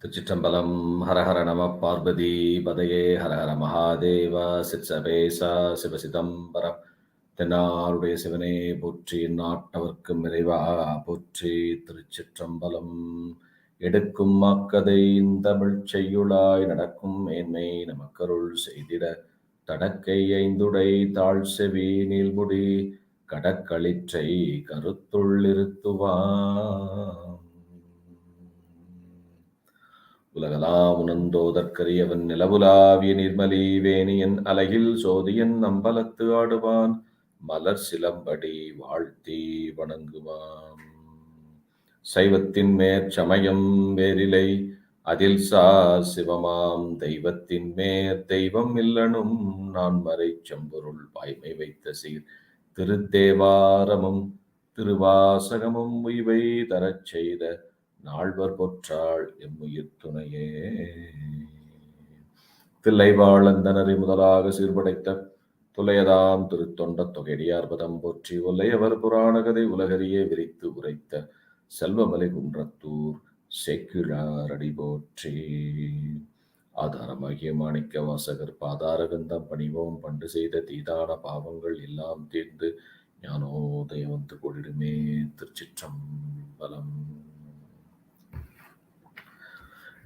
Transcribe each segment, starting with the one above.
Thiruchitrambalam, Hara Hara Nama Parvati, Padaye, Hara Hara Mahadeva, Sitsabesa, Sivasidambaram, Tenarude Sivane, Putri, Nattavarkum Meriva, Putri, Thiruchitrambalam, எடுக்கும் மக்கதை தமிழ் செய்யுளாய் நடக்கும் மேன்மை நமக்கருள் செய்திட தடக்கை ஐந்துடை தாழ் செவி நீள்முடி கடக்களிற்றை கருத்துள்ளிருத்துவான் உலகலாம் உணர்ந்தோதற்கரியவன் நிலவுலாவிய நிர்மலி வேணியன் அலையில் சோதியன் அம்பலத்து ஆடுவான் மலர் சிலம்படி வாழ்த்தி வணங்குவான் சைவத்தின் மேற்சமயம் வேறிலை அதில் சிவமாம் தெய்வத்தின் மேற் தெய்வம் இல்லனும் நான் மறை செம்பொருள் வாய்மை வைத்த சீர் திருத்தேவாரமும் திருவாசகமும் உய்வை தரச் செய்த நால்வர் பொற்றாள் எம்முயிர் துணையே. தில்லைவாழந்தனரை முதலாக சீர்படைத்த துலையதாம் திருத்தொண்ட தொகையடியார்பதம் போற்றி ஒல்லையவர் புராணகதை உலகறியே விரித்து உரைத்த செல்வமலை குன்றத்தூர் சேக்கிழாரடி போற்றி. ஆதாரமாகிய மாணிக்க வாசகர் பாதாரகந்தம் பணிவோம் பண்டு செய்த தீதான பாவங்கள் எல்லாம் தீர்ந்து ஞானோதயம் வந்து கொடிடுமே. திருச்சிற்றம்பலம்.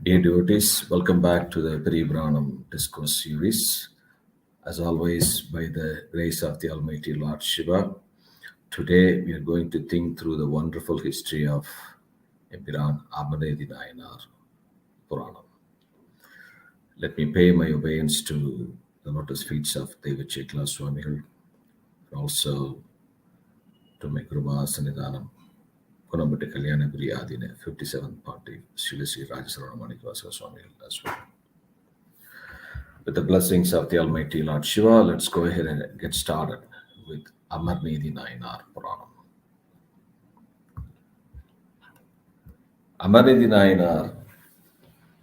Dear devotees, welcome back to the Periyapuranam Discourse series. As always, by the grace of the Almighty Lord Siva, today we are going to think through the wonderful history of Empiran Amarneethi Nayanar Puranam. Let me pay my obedience to the lotus feet of Thiruchitrambalam, and also to my Guru Gomathinayagam. Konambatti Kalyanaguri Adine, 57th party, Srila Sri Rajasarvamanika Swami as well. With the blessings of the Almighty Lord Shiva, let's go ahead and get started with Amarneethi Nayanar Puranam. Amarneethi Nayanar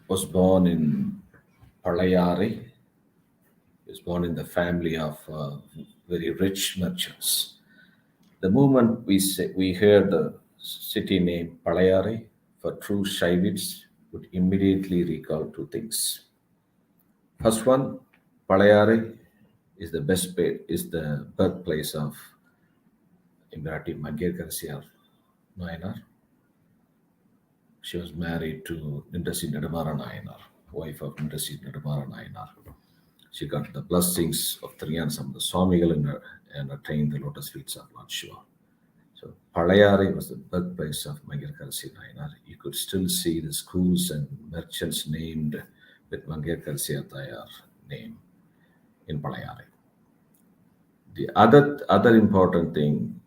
was born in Palayari. He was born in the family of very rich merchants. The moment we hear the city name Palayari, for true Shaivites would immediately recall two things. First one, Palayari is the birthplace of Imperative Nayanar. She was married to Nindasi Nedamara Nayanar, wife of Nindasi Nedamara Nayanar. She got the blessings of Triyan Samada Swamigal and attained the lotus feet of Lord Shiva. So Palayari was the birthplace of Mangirkarsi Nayanar. You could still see the schools and merchants named with Mangirkarsi Tayar name in Palayari. The other important thing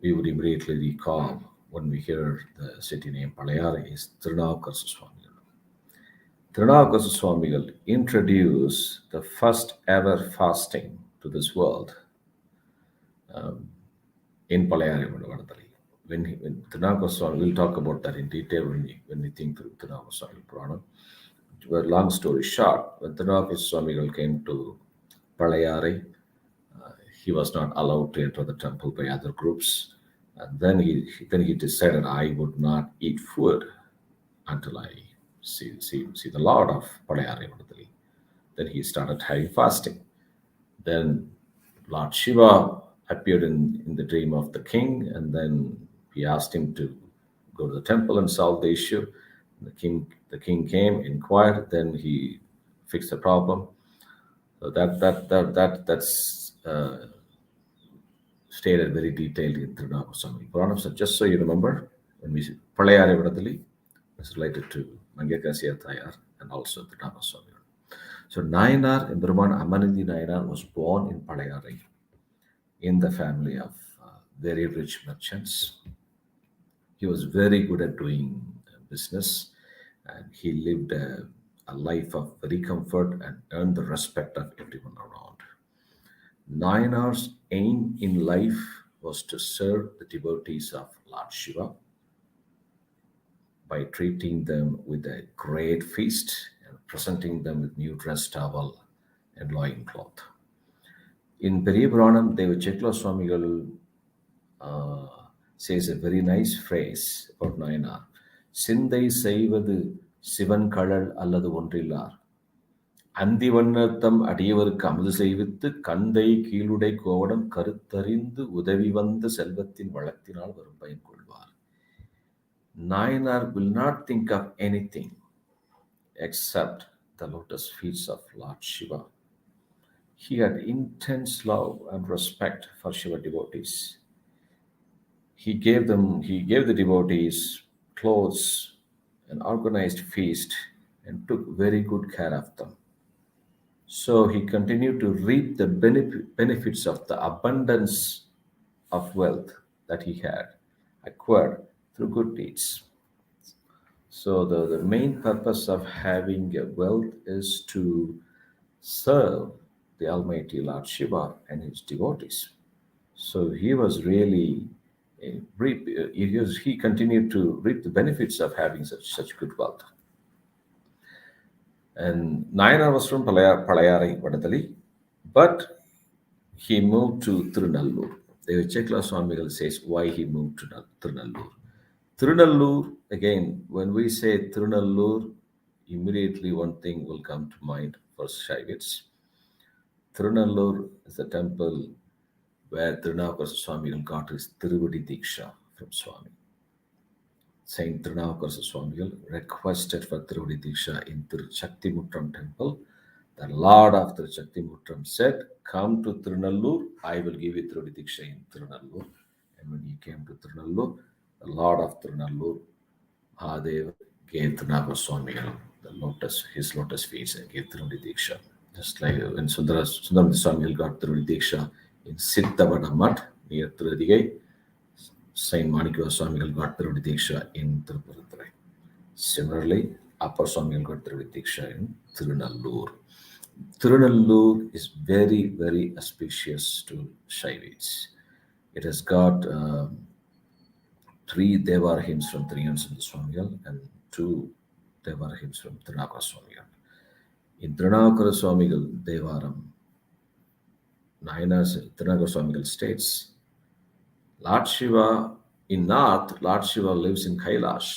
we would immediately recall when we hear the city name Palayari is Thirunavukkarasu Swamigal. Thirunavukkarasu Swamigal introduced the first ever fasting to this world in Palayari. When Thirunavukkarasu Swamigal, we'll talk about that in detail when we think through Thirunavukkarasu Puranam. But long story short, when Thirunavukkarasu Swamigal came to Palayari, he was not allowed to enter the temple by other groups. And then he decided, I would not eat food until I see the Lord of Palayari. Then he started having fasting. Then Lord Shiva appeared in the dream of the king, and then he asked him to go to the temple and solve the issue. The king came, inquired, then he fixed the problem. So that's stated very detailed in Thirunavukkarasu Puranam. So just so you remember, when we see Palayari Vadali, it's related to Mangirkarsi Tayar and also Thirunavukkarasu. So Nayanar, Empiran Amarneethi Nayanar, was born in Palayari in the family of very rich merchants. He was very good at doing business, and he lived a life of very comfort and earned the respect of everyone around. Nayanar's aim in life was to serve the devotees of Lord Shiva by treating them with a great feast and presenting them with new dress towel and loincloth. In Periyapuranam, Thiruchitrambalam Swamigal says a very nice phrase about Nayanar. Sindai செய்வது சிவன் கழல் அல்லது ஒன்றில்லார் அந்தி வண்ணத்தம் அடியவருக்கு அமுது செய்வித்து கந்தை கீழுடை கோவடம் கருத்தறிந்து உதவி வந்த செல்வத்தின் வளத்தினால் வரும் பயன் கொள்வார். Nayanar will not think of anything except the lotus feet of Lord Shiva. He had intense love and respect for Shiva devotees. He gave the devotees clothes, an organized feast, and took very good care of them. So he continued to reap the benefits of the abundance of wealth that he had acquired through good deeds. So the main purpose of having a wealth is to serve the Almighty Lord Shiva and his devotees. So he was really he continued to reap the benefits of having such good wealth. And Nayanar was from Palayari, Vadadali, but he moved to Tirunallur. Chekla Swamigal says why he moved to Tirunallur. Tirunallur, again, when we say Tirunallur, immediately one thing will come to mind for Shaivites. Tirunallur is the temple where Thirunavukarasa Swamigal got his Tiruvadi Diksha from Swami. Saint Thirunavukarasa Swamigal requested for Tiruvadi Diksha in Thiruchitrambalam temple. The Lord of Thiruchitrambalam said, "Come to Tirunallur, I will give you Tiruvadi Diksha in Tirunallur." And when he came to Tirunallur, the Lord of Tirunallur, Mahadev, gave Thirunavukarasa Swamigal his lotus feet and gave Tiruvadi Diksha. Just like when Sundaram Swamigal got Tiruvadi Diksha in Siddhavada Mutt near Tiradigai, Saint Manikya Swamigal got Tiruvadi Diksha in Tirupuruthurai. Similarly, Upper Swamigal got Tiruvadi Diksha in Tirunallur. Tirunallur is very, very auspicious to Shaivites. It has got 3 Devar hymns from Thiruchitrambalam Swamigal and 2 Devar hymns from Thirunavukarasa Swamigal. In Thirunavukarasa Swamigal Devaram, Nayanar's Thirunavukarasa Swamigal states, Lord Shiva, in north, Lord Shiva lives in Kailash.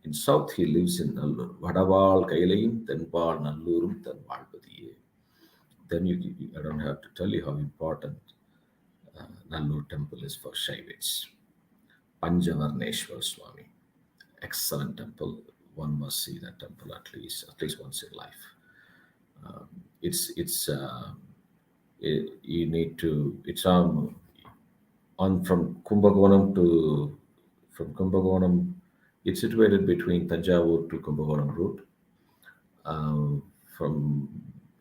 In south, he lives in Nallur. Vadaval Kailayim, Tenpal Nallurum, Tenvalpadiye. Then I don't have to tell you how important Nallur temple is for Shaivites. Panjavarneshwar Swami, excellent temple. One must see that temple at least once in life. It's on from Kumbakonam. It's situated between Tanjavur to Kumbakonam route. From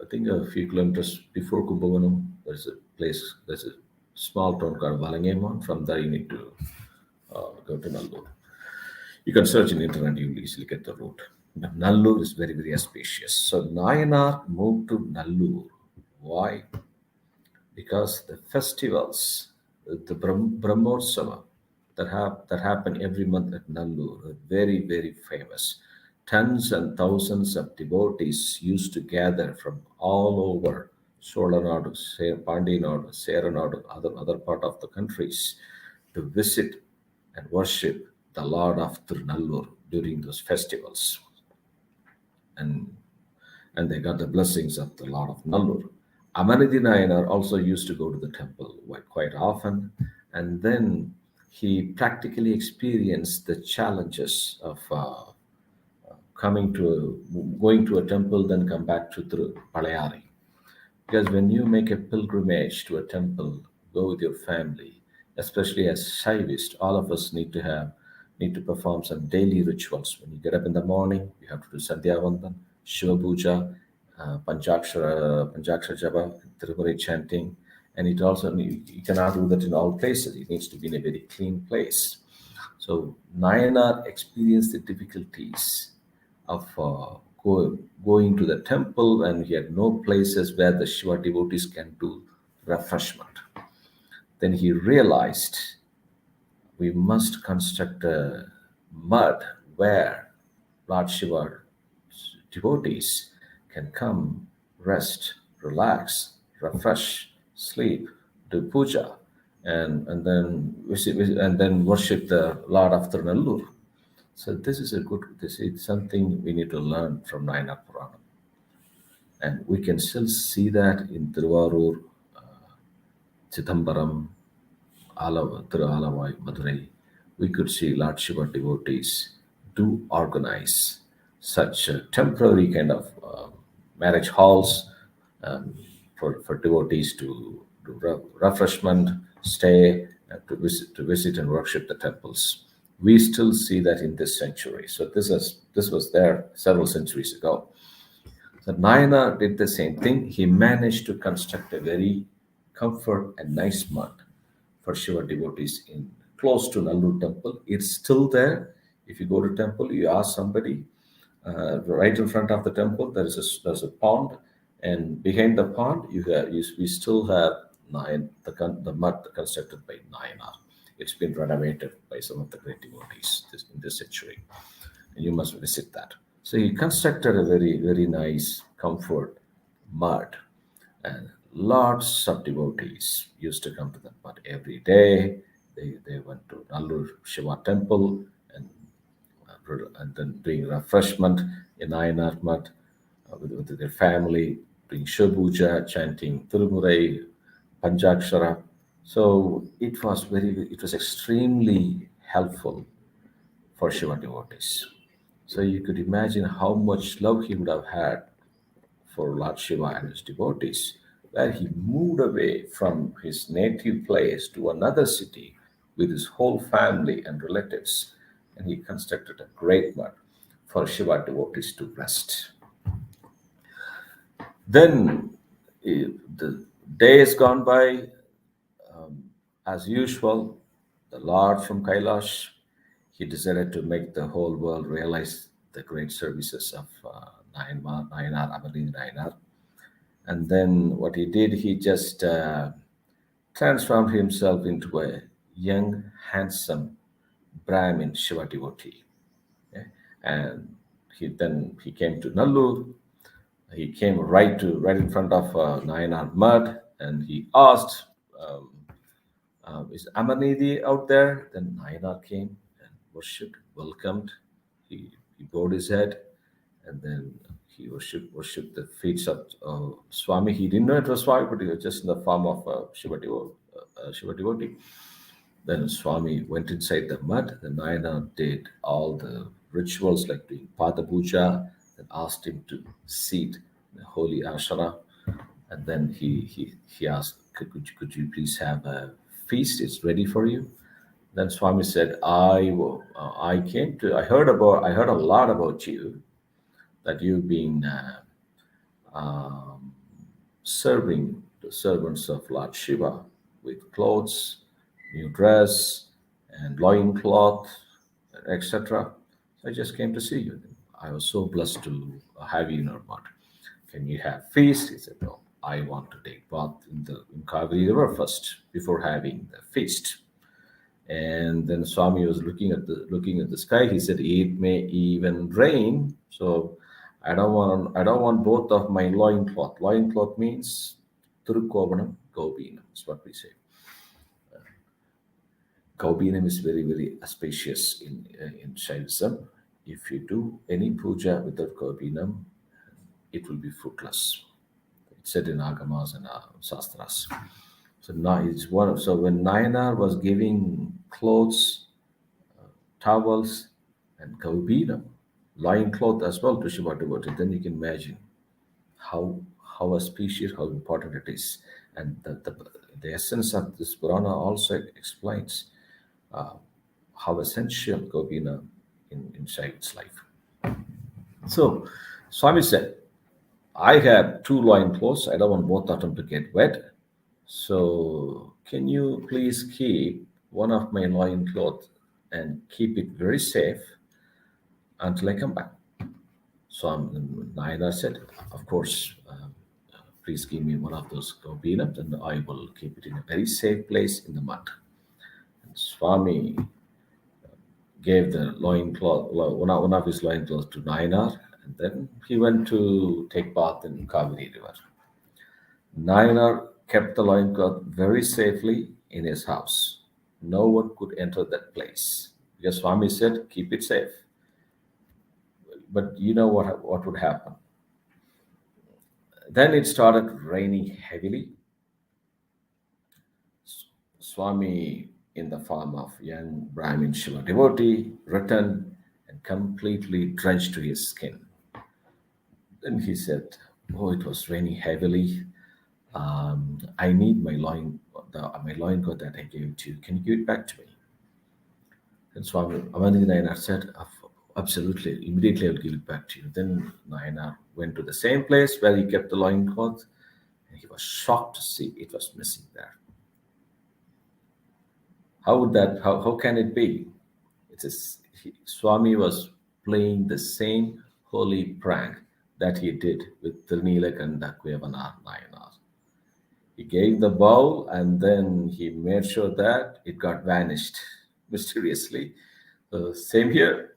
I think a few kilometers before Kumbakonam, there's a small town called Valangemon. From there, you need to go to Nallur. You can search in internet, you will easily get the route. Nallur is very, very auspicious. So Nayanar moved to Nallur. Why? Because the festivals, the Brahmotsava that happen every month at Nallur are very, very famous. Tons and thousands of devotees used to gather from all over Solanadu, Pandinadu, Seranadu, other part of the countries to visit and worship the Lord of Tirunallur during those festivals. And they got the blessings of the Lord of Nallur. Amarneethi Nayanar also used to go to the temple quite often, and then he practically experienced the challenges of going to a temple, then come back to Palayari. Because when you make a pilgrimage to a temple, go with your family, especially as Shaivist, all of us need to perform some daily rituals. When you get up in the morning, you have to do Sandhya Vandan, Shiva Puja, Panchakshara Japa, Tirupuri chanting, and it also you cannot do that in all places. It needs to be in a very clean place. So Nayanar experienced the difficulties of going to the temple, and he had no places where the Shiva devotees can do refreshment. Then he realized we must construct a mud where Lord Shiva devotees can come, rest, relax, refresh, sleep, do puja, and then worship the Lord of Tirunallur. So this is something we need to learn from Nayanar Puranam. And we can still see that in Tiruvarur, Chidambaram, Alavai, Madurai. We could see Lord Shiva devotees do organize such temporary kind of marriage halls for devotees to do refreshment, stay, to visit and worship the temples. We still see that in this century. So this was there several centuries ago. So Nayanar did the same thing. He managed to construct a very comfort and nice mud for Shiva devotees in close to Nallur temple. It's still there. If you go to temple, you ask somebody. Right in front of the temple, there's a pond, and behind the pond, we still have the mud constructed by Nayanar. It's been renovated by some of the great devotees in this century, and you must visit that. So he constructed a very nice comfort mud, and lots of devotees used to come to that mud every day. They went to Nallur Shiva temple and and then doing refreshment in Nayanar Mat with their family, doing Shivapuja, chanting Tirumurai, Panjakshara. So it was extremely helpful for Shiva devotees. So you could imagine how much love he would have had for Lord Shiva and his devotees, where he moved away from his native place to another city with his whole family and relatives, and he constructed a great mud for Shiva devotees to rest. Then the day has gone by. As usual, the Lord from Kailash, he decided to make the whole world realize the great services of Nayanar, Amarneethi Nayanar. And then what he did, he just transformed himself into a young, handsome Brahmin Shiva devotee. Okay? And he came to Nallur. He came right in front of Nayanar mud, and he asked, "Is Amarneethi out there?" Then Nayanar came and worshipped, welcomed. He bowed his head, and then he worshipped the feet of Swami. He didn't know it was Swami, but he was just in the form of Shiva devotee. Then Swami went inside the mud. Then Nayanar did all the rituals like doing Pada Puja, and asked him to seat in the holy Eshana. And then he asked, could you please have a feast? It's ready for you. Then Swami said, I heard a lot about you, that you've been serving the servants of Lord Shiva with clothes, new dress, and loincloth, etc. So I just came to see you. I was so blessed to have you in our mud. Can you have feast? He said, no, I want to take bath in Kaveri River first before having the feast. And then Swami was looking at the sky. He said, it may even rain. So I don't want both of my loincloth. Loincloth means Thiruchitrambalam, Gobinam is what we say. Gobinam is very auspicious in Shaivism. If you do any puja without Gobinam, it will be fruitless. It's said in Agamas and Sastras. So now it's one. So when Nayanar was giving clothes, towels, and Gobinam, loincloth as well to Shiva devotee, then you can imagine how auspicious, how important it is. And the essence of this Purana also explains how essential Gobina in Shaiva's life. So Swami said, I have two loincloths. I don't want both of them to get wet. So can you please keep one of my loincloth and keep it very safe until I come back? So Nayanar said, of course, please give me one of those Gobinams and I will keep it in a very safe place in the mud. And Swami gave the loincloth, one of his loincloths to Nayanar, and then he went to take bath in Kaveri River. Nayanar kept the loincloth very safely in his house. No one could enter that place. Because Swami said, keep it safe. But you know what would happen? Then it started raining heavily. Swami, in the form of young Brahmin Shiva devotee, returned and completely drenched to his skin. Then he said, "Oh, it was raining heavily. I need my loincloth that I gave to you. Can you give it back to me?" And Swami Amarneethi Nayanar said, "Absolutely, immediately I'll give it back to you." Then Nayanar went to the same place where he kept the loincloth, and he was shocked to see it was missing there. How can it be? Swami was playing the same holy prank that he did with Tirnilakanda Kuyavana Nayanar. He gave the bowl and then he made sure that it got vanished mysteriously. Same here,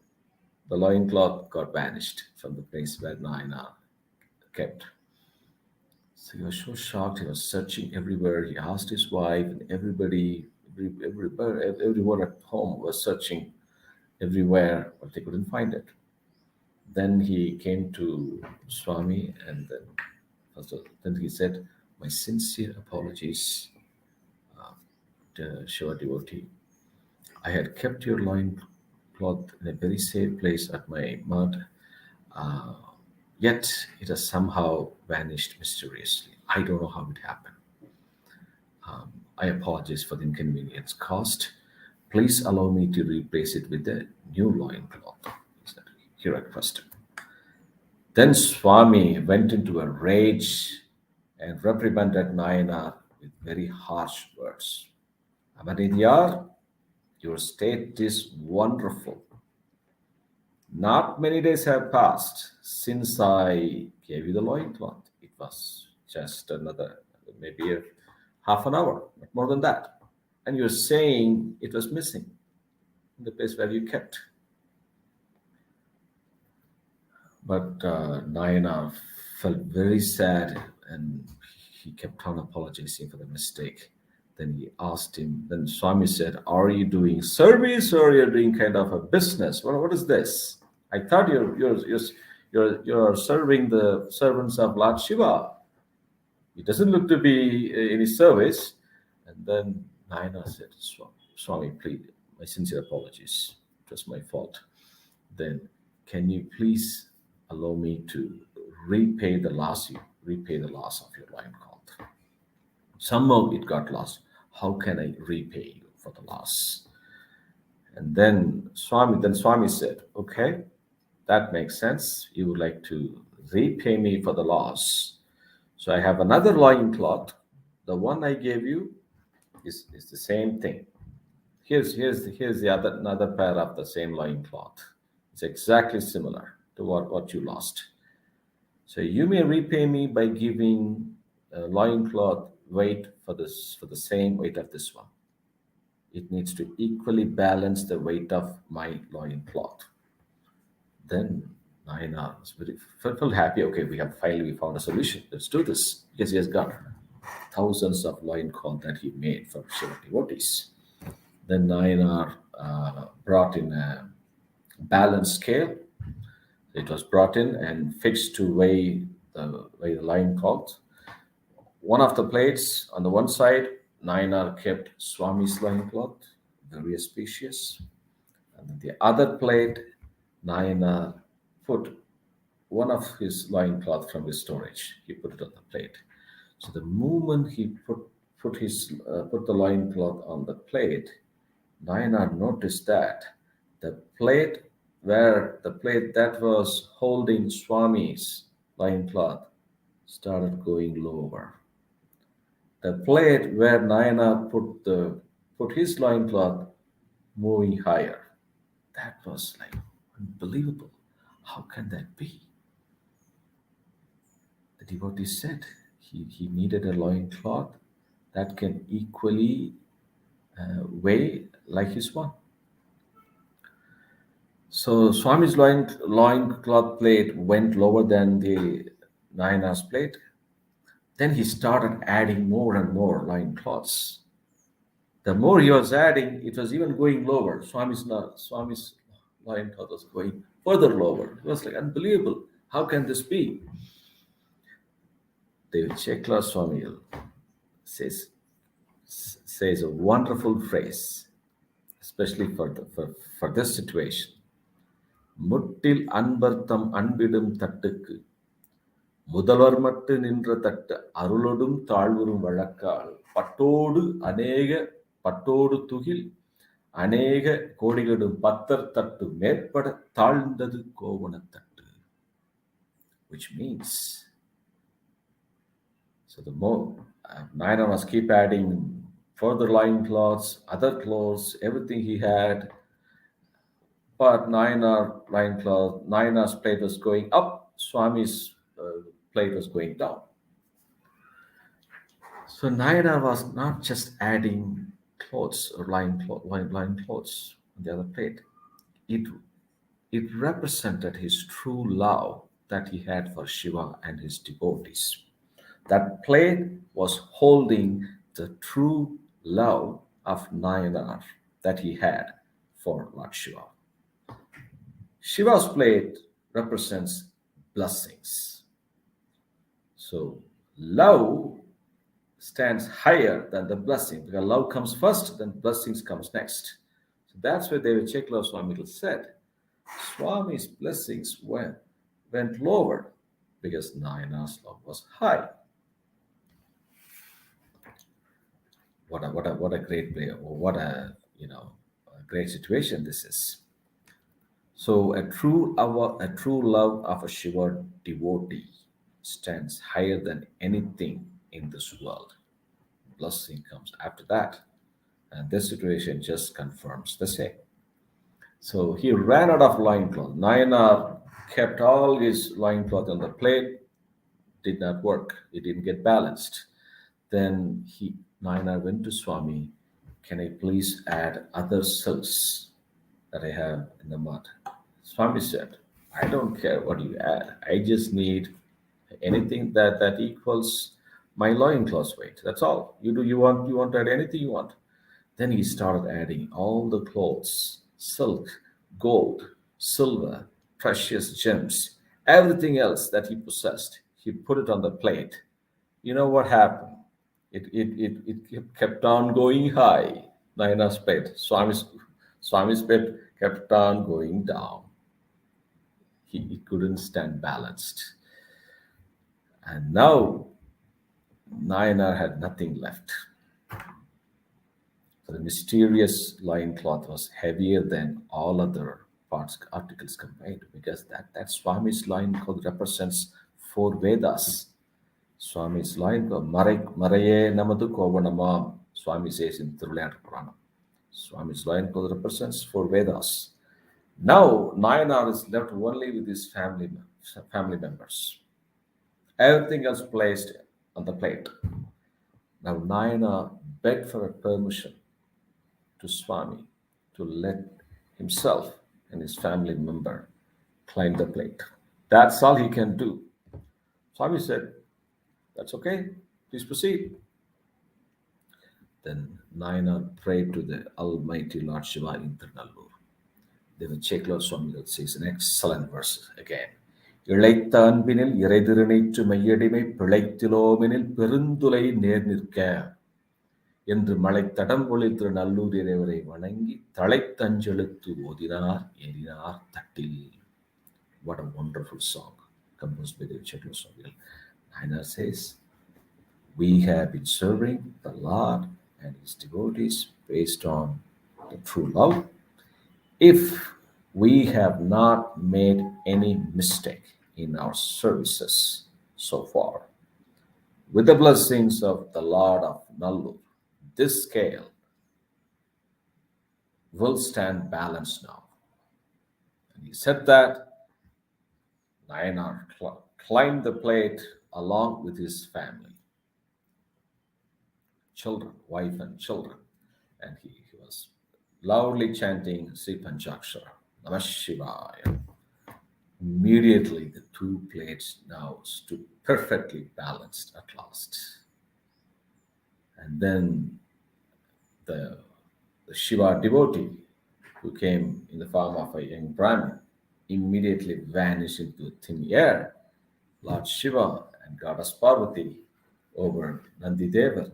the loincloth got vanished from the place where Nayanar kept. So he was so shocked, he was searching everywhere. He asked his wife, and everyone at home was searching everywhere, but they couldn't find it. Then he came to Swami, and then he said, "My sincere apologies, Shiva devotee. I had kept your loincloth in a very safe place at my mud, uh, yet it has somehow vanished mysteriously. I don't know how it happened. I apologize for the inconvenience caused. Please allow me to replace it with a new loincloth," he requested. Then Swami went into a rage and reprimanded Nayanar with very harsh words. "Amarneethi, your state is wonderful. Not many days have passed since I gave you the loincloth. It was just another, maybe half an hour, not more than that. And you're saying it was missing in the place where you kept." But Nayanar felt very sad and he kept on apologizing for the mistake. Then he asked him, then Swami said, "Are you doing service or you're doing kind of a business? What is this? I thought you're serving the servants of Lord Shiva. It doesn't look to be any service." And then Nayanar said, "Swami, please, my sincere apologies. It was my fault. Then can you please allow me to repay the loss of your loincloth? Somehow it got lost. How can I repay you for the loss?" And then Swami said, "Okay, that makes sense. You would like to repay me for the loss. So I have another loincloth. The one I gave you is the same thing. Here's the another pair of the same loincloth. It's exactly similar to what you lost. So you may repay me by giving a loincloth weight for the same weight of this one. It needs to equally balance the weight of my loincloth." Then Nayanar was felt happy. Okay, we found a solution. Let's do this. Because he has got thousands of loincloth that he made for Shiva devotees. Then Nayanar brought in a balance scale. It was brought in and fixed to weigh the loincloth. One of the plates on the one side, Nayanar kept Swami's loincloth, very auspicious. And then the other plate, Nayanar put one of his loincloth from his storage. He put it on the plate. So the moment he put the loincloth on the plate, Nayanar noticed that the plate that was holding Swami's loincloth started going lower. The plate where Nayanar put his loincloth moving higher. That was like unbelievable. How can that be? The devotee said he needed a loincloth that can equally weigh like his one. So Swami's loincloth plate went lower than the Nayanar's plate. Then he started adding more and more loincloths. The more he was adding, it was even going lower. Swami's loincloth was going further lower. It was like unbelievable. How can this be? David Chekla Swamigal says says a wonderful phrase, especially for this situation. முட்டில் அன்பர்த்தம் அன்பிடும் தட்டுக்கு முதல்வர் மட்டு நின்ற தட்டு அருளொடும் தாழ்வுறும் வழக்கால் பட்டோடு துகில் அநேக கோடிகளும் பத்தர் தட்டு மேற்பட தாழ்ந்தது கோவணத்தட்டு. Which means, so the more Nayanar must keep adding further loincloths, other clothes, everything he had. But Nayanar's plate was going up, Swami's plate was going down. So Nayanar was not just adding clothes or line clothes on the other plate. It represented his true love that he had for Shiva and his devotees. That plate was holding the true love of Nayanar that he had for Lord Shiva. Shiva's plate represents blessings. So love stands higher than the blessing, because love comes first, then blessings comes next. So that's where David Chekla Swamigal said, Swami's blessings went lower because Nayanar's love was high. What a great play, or what a great situation this is. So a true love of a Shiva devotee stands higher than anything in this world. Blessing comes after that. And this situation just confirms the same. So he ran out of loincloth. Nayanar kept all his loincloth on the plate. Did not work. It didn't get balanced. Then Nayanar went to Swami, can I please add other silks that I have in the mud? Swami said, I don't care what you add. I just need anything that equals my loincloth weight. That's all. You want to add anything you want. Then he started adding all the clothes, silk, gold, silver, precious gems, everything else that he possessed. He put it on the plate. You know what happened? It kept on going high. Nayanar's plate. Swami's plate kept on going down. He couldn't stand balanced. And now Nayanar had nothing left. So the mysterious loincloth was heavier than all other articles combined, because that Swami's loincloth represents 4 Vedas. Swami's loincloth, Maraye Namadu Kovanamam, Swami says in Thiruchitrambalam. Swami's loincloth represents 4 Vedas. Now Nayanar is left only with his family members. Everything else placed on the plate. Now Nayanar begged for a permission to Swami to let himself and his family member climb the plate. That's all he can do. Swami said, that's okay, please proceed. Then Nayanar prayed to the Almighty Lord Shiva in Tirunallur. David Chekla Swamigal says an excellent verse again. இழைத்த அன்பினில் இறைதிருநீற்று மையடிமை பிழைத்திலோமெனில் பெருந்துலை நேர் நிற்க என்று மலைத்தடம்பொழில் திருநல்லூர் இறைவரை வணங்கி தழைத்தஞ்செழுத்து ஓதினார் ஏறினார் தட்டில். What a wonderful song composed by David Chekla Swamigal. Nayanar says, we have been serving the Lord and his devotees based on the true love. If we have not made any mistake in our services so far, with the blessings of the Lord of Nallur, this scale will stand balanced now. And he said that Nayanar climbed the plate along with his family, children, wife and children, and he was loudly chanting Sri Panchakshara, Namah Shivaya. Immediately the 2 plates now stood perfectly balanced at last. And then the Shiva devotee, who came in the form of a young Brahmin, immediately vanished into thin air. Lord Shiva and Goddess Parvati over Nandidevan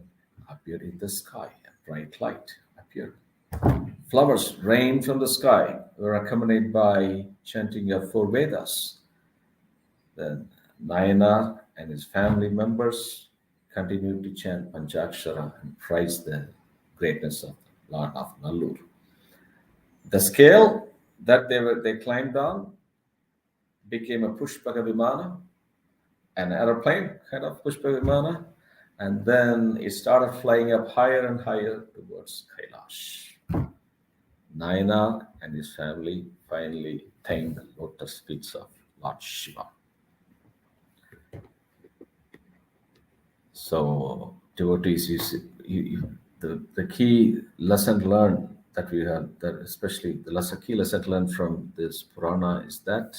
appeared in the sky. A bright light appeared. Flowers rained from the sky, were accompanied by chanting of four Vedas. Then Nayanar and his family members continued to chant Panchakshara and praise the greatness of Lord of Nallur. The scale that they climbed on became a Pushpaka Vimana, an aeroplane kind of Pushpaka Vimana, and then it started flying up higher and higher towards Kailash. Nayanar and his family finally attained the lotus feet of Lord Shiva. So, devotees, the key lesson learned that we have, that especially the key lesson learned from this Purana is that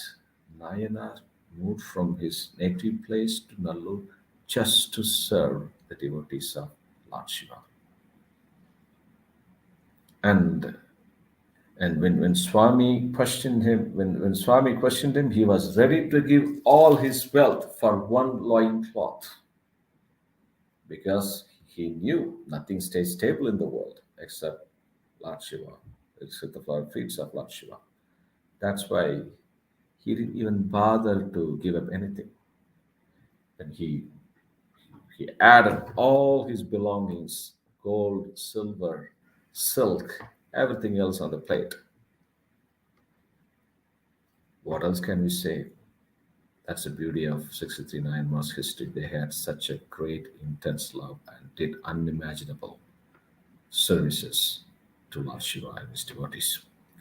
Nayanar moved from his native place to Nallur just to serve the devotees of Lord Shiva. And when Swami questioned him, when Swami questioned him, he was ready to give all his wealth for one loincloth, because he knew nothing stays stable in the world except Lord Shiva, except the feet of Lord Shiva. That's why he didn't even bother to give up anything. And he added all his belongings, gold, silver, silk, everything else on the plate. What else can we say? That's the beauty of 63 Nayanmar's history. They had such a great, intense love and did unimaginable services to Lord Shiva and his devotees.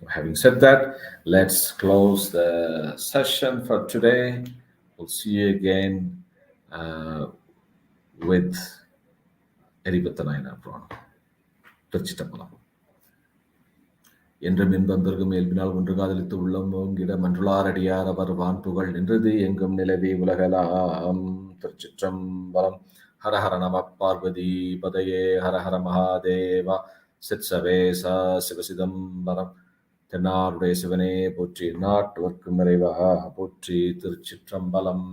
Having said that, let's close the session for today. We'll see you again with Eripatta Nayanar Puranam. Thiruchitrambalam. என்று மின்பந்தர்க்கு மேல்பினால் ஒன்று காதலித்து உள்ளம் ஓங்கிட மன்றுளார் அடியார் அவர் வான்புகழ் நின்றது எங்கும் நிலவி உலகலாம். திருச்சிற்றம்பலம். ஹர ஹர நம பார்வதி பதையே ஹர ஹர மகாதேவா. சிற்சவேசா சிவசிதம்பரம். தென்னாருடைய சிவனே போற்றி, நாட்டவர்க்கும் நிறைவா போற்றி. திருச்சிற்றம்பலம்.